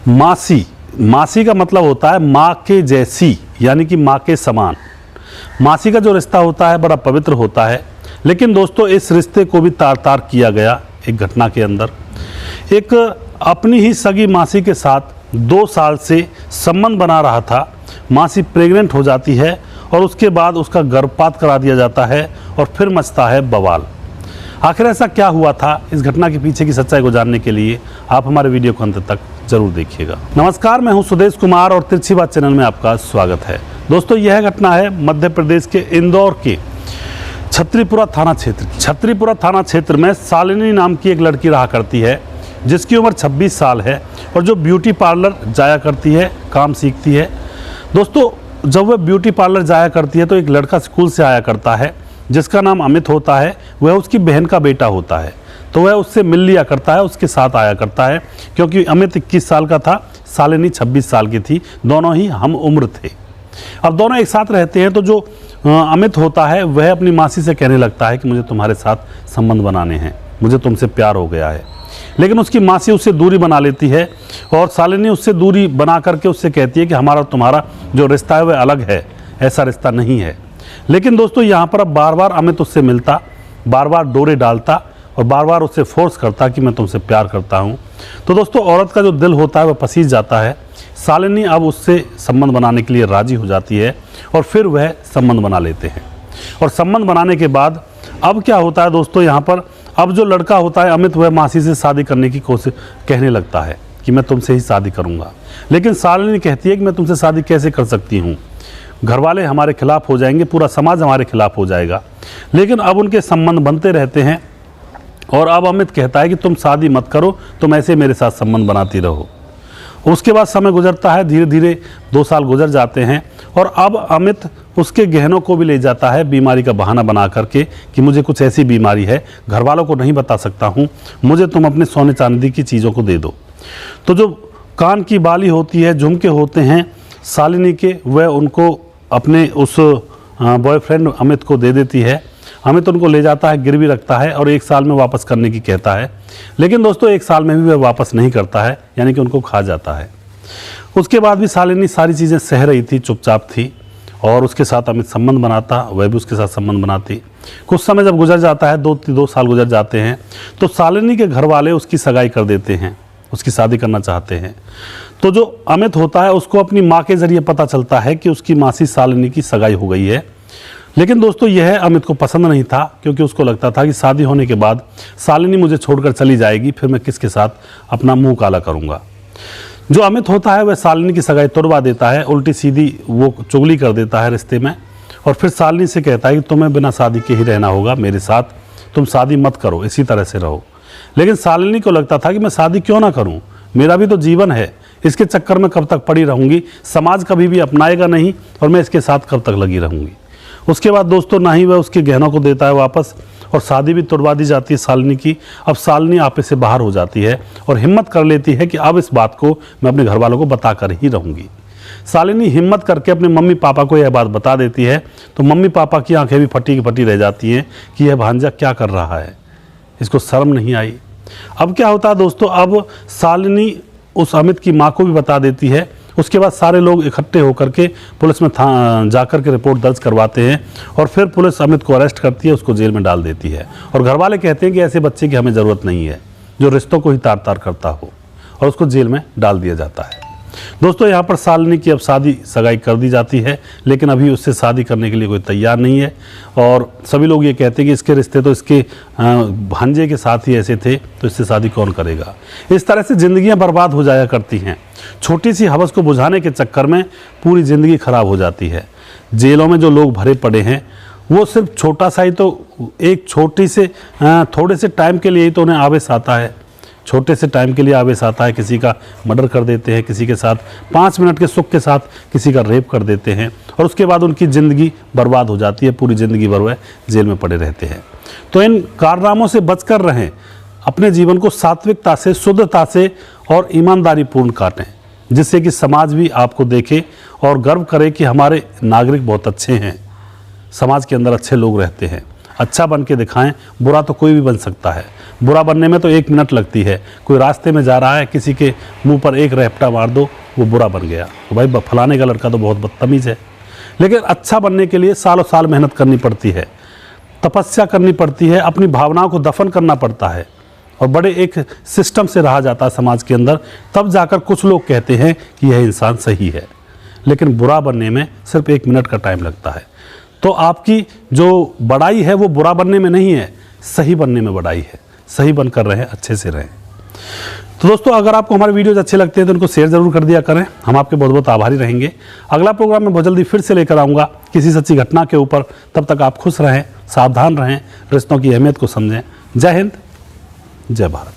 मासी, मासी का मतलब होता है माँ के जैसी, यानी कि माँ के समान। मासी का जो रिश्ता होता है बड़ा पवित्र होता है। लेकिन दोस्तों इस रिश्ते को भी तार तार किया गया एक घटना के अंदर। एक अपनी ही सगी मासी के साथ 2 साल से संबंध बना रहा था। मासी प्रेग्नेंट हो जाती है और उसके बाद उसका गर्भपात करा दिया जाता है और फिर मचता है बवाल। आखिर ऐसा क्या हुआ था, इस घटना के पीछे की सच्चाई को जानने के लिए आप हमारे वीडियो को अंत तक जरूर देखिएगा। नमस्कार, मैं हूं सुदेश कुमार और तिरछी बात चैनल में आपका स्वागत है। दोस्तों यह घटना है मध्य प्रदेश के इंदौर के छतरीपुरा थाना क्षेत्र। छतरीपुरा थाना क्षेत्र में शालिनी नाम की एक लड़की रहा करती है जिसकी उम्र 26 साल है और जो ब्यूटी पार्लर जाया करती है, काम सीखती है। दोस्तों जब वह ब्यूटी पार्लर जाया करती है तो एक लड़का स्कूल से आया करता है जिसका नाम अमित होता है। वह उसकी बहन का बेटा होता है, तो वह उससे मिल लिया करता है, उसके साथ आया करता है। क्योंकि अमित 21 साल का था, शालिनी 26 साल की थी, दोनों ही हम उम्र थे। अब दोनों एक साथ रहते हैं तो जो अमित होता है वह अपनी मासी से कहने लगता है कि मुझे तुम्हारे साथ संबंध बनाने हैं, मुझे तुमसे प्यार हो गया है। लेकिन उसकी मासी उससे दूरी बना लेती है और शालिनी उससे दूरी बना करके उससे कहती है कि हमारा तुम्हारा जो रिश्ता है वह अलग है, ऐसा रिश्ता नहीं है। लेकिन दोस्तों यहाँ पर अब बार बार अमित उससे मिलता, बार बार डोरे डालता और बार बार उससे फोर्स करता कि मैं तुमसे प्यार करता हूँ। तो दोस्तों औरत का जो दिल होता है वह पसीज जाता है। शालिनी अब उससे संबंध बनाने के लिए राजी हो जाती है और फिर वह संबंध बना लेते हैं। और संबंध बनाने के बाद अब क्या होता है दोस्तों, यहाँ पर अब जो लड़का होता है अमित, वह मासी से शादी करने की कोशिश कहने लगता है कि मैं तुमसे ही शादी करूँगा। लेकिन शालिनी कहती है कि मैं तुमसे शादी कैसे कर सकती हूँ, घर वाले हमारे खिलाफ हो जाएंगे, पूरा समाज हमारे खिलाफ हो जाएगा। लेकिन अब उनके संबंध बनते रहते हैं और अब अमित कहता है कि तुम शादी मत करो, तुम ऐसे मेरे साथ संबंध बनाती रहो। उसके बाद समय गुजरता है, धीरे धीरे 2 साल गुजर जाते हैं और अब अमित उसके गहनों को भी ले जाता है बीमारी का बहाना बना करके कि मुझे कुछ ऐसी बीमारी है, घर वालों को नहीं बता सकता हूँ, मुझे तुम अपने सोने चांदी की चीज़ों को दे दो। तो जो कान की बाली होती है, झुमके होते हैं शालिनी के, वह उनको अपने उस बॉयफ्रेंड अमित को दे देती है। अमित उनको ले जाता है, गिरवी रखता है और 1 साल में वापस करने की कहता है। लेकिन दोस्तों 1 साल में भी वह वापस नहीं करता है, यानी कि उनको खा जाता है। उसके बाद भी शालिनी सारी चीज़ें सह रही थी, चुपचाप थी और उसके साथ अमित संबंध बनाता, वह भी उसके साथ संबंध बनाती। कुछ समय जब गुजर जाता है, 2 साल गुजर जाते हैं, तो शालिनी के घर वाले उसकी सगाई कर देते हैं, उसकी शादी करना चाहते हैं। तो जो अमित होता है उसको अपनी माँ के ज़रिए पता चलता है कि उसकी मासी शालिनी की सगाई हो गई है। लेकिन दोस्तों यह अमित को पसंद नहीं था, क्योंकि उसको लगता था कि शादी होने के बाद शालिनी मुझे छोड़कर चली जाएगी, फिर मैं किसके साथ अपना मुंह काला करूंगा। जो अमित होता है वह शालिनी की सगाई तुड़वा देता है, उल्टी सीधी वो चुगली कर देता है रिश्ते में और फिर शालिनी से कहता है कि तुम्हें बिना शादी के ही रहना होगा मेरे साथ, तुम शादी मत करो, इसी तरह से रहो। लेकिन शालिनी को लगता था कि मैं शादी क्यों ना करूँ, मेरा भी तो जीवन है, इसके चक्कर में कब तक पड़ी रहूँगी, समाज कभी भी अपनाएगा नहीं और मैं इसके साथ कब तक लगी रहूँगी। उसके बाद दोस्तों ना ही वह उसके गहनों को देता है वापस और शादी भी तुड़वा दी जाती है शालिनी की। अब शालिनी आपे से बाहर हो जाती है और हिम्मत कर लेती है कि अब इस बात को मैं अपने घर वालों को बता कर ही रहूँगी। शालिनी हिम्मत करके अपने मम्मी पापा को यह बात बता देती है, तो मम्मी पापा की आंखें भी फटी की फटी रह जाती हैं कि यह भांजा क्या कर रहा है, इसको शर्म नहीं आई। अब क्या होता है दोस्तों, अब शालिनी उस अमित की माँ को भी बता देती है। उसके बाद सारे लोग इकट्ठे होकर के पुलिस में जाकर के रिपोर्ट दर्ज करवाते हैं और फिर पुलिस अमित को अरेस्ट करती है, उसको जेल में डाल देती है। और घर वाले कहते हैं कि ऐसे बच्चे की हमें ज़रूरत नहीं है जो रिश्तों को ही तार तार करता हो, और उसको जेल में डाल दिया जाता है। दोस्तों यहाँ पर शालिनी की अब शादी सगाई कर दी जाती है, लेकिन अभी उससे शादी करने के लिए कोई तैयार नहीं है और सभी लोग ये कहते हैं कि इसके रिश्ते तो इसके भांजे के साथ ही ऐसे थे, तो इससे शादी कौन करेगा। इस तरह से ज़िंदगियाँ बर्बाद हो जाया करती हैं। छोटी सी हवस को बुझाने के चक्कर में पूरी ज़िंदगी खराब हो जाती है। जेलों में जो लोग भरे पड़े हैं वो सिर्फ छोटा सा ही तो एक छोटी से थोड़े से टाइम के लिए ही तो उन्हें आवेश आता है, छोटे से टाइम के लिए आवेश आता है। किसी का मर्डर कर देते हैं, किसी के साथ 5 मिनट के सुख के साथ किसी का रेप कर देते हैं और उसके बाद उनकी ज़िंदगी बर्बाद हो जाती है, पूरी ज़िंदगी भर वह जेल में पड़े रहते हैं। तो इन कारनामों से बचकर रहें, अपने जीवन को सात्विकता से, शुद्धता से और ईमानदारी पूर्ण काटें, जिससे कि समाज भी आपको देखे और गर्व करे कि हमारे नागरिक बहुत अच्छे हैं, समाज के अंदर अच्छे लोग रहते हैं। अच्छा बन के दिखाएं। बुरा तो कोई भी बन सकता है, बुरा बनने में तो 1 मिनट लगती है। कोई रास्ते में जा रहा है, किसी के मुंह पर एक रैपटा मार दो, वो बुरा बन गया, तो भाई फलाने का लड़का तो बहुत बदतमीज़ है। लेकिन अच्छा बनने के लिए सालों साल मेहनत करनी पड़ती है, तपस्या करनी पड़ती है, अपनी भावनाओं को दफन करना पड़ता है और बड़े एक सिस्टम से रहा जाता है समाज के अंदर। तब जाकर कुछ लोग कहते हैं कि यह इंसान सही है। लेकिन बुरा बनने में सिर्फ 1 मिनट का टाइम लगता है। तो आपकी जो बड़ाई है वो बुरा बनने में नहीं है, सही बनने में बड़ाई है। सही बनकर रहें, अच्छे से रहें। तो दोस्तों, अगर आपको हमारे वीडियोज अच्छे लगते हैं तो उनको शेयर जरूर कर दिया करें। हम आपके बहुत बहुत आभारी रहेंगे। अगला प्रोग्राम मैं बहुत जल्दी फिर से लेकर आऊँगा किसी सच्ची घटना के ऊपर। तब तक आप खुश रहें, सावधान रहें, रिश्तों की अहमियत को समझें। जय हिंद, जय भारत।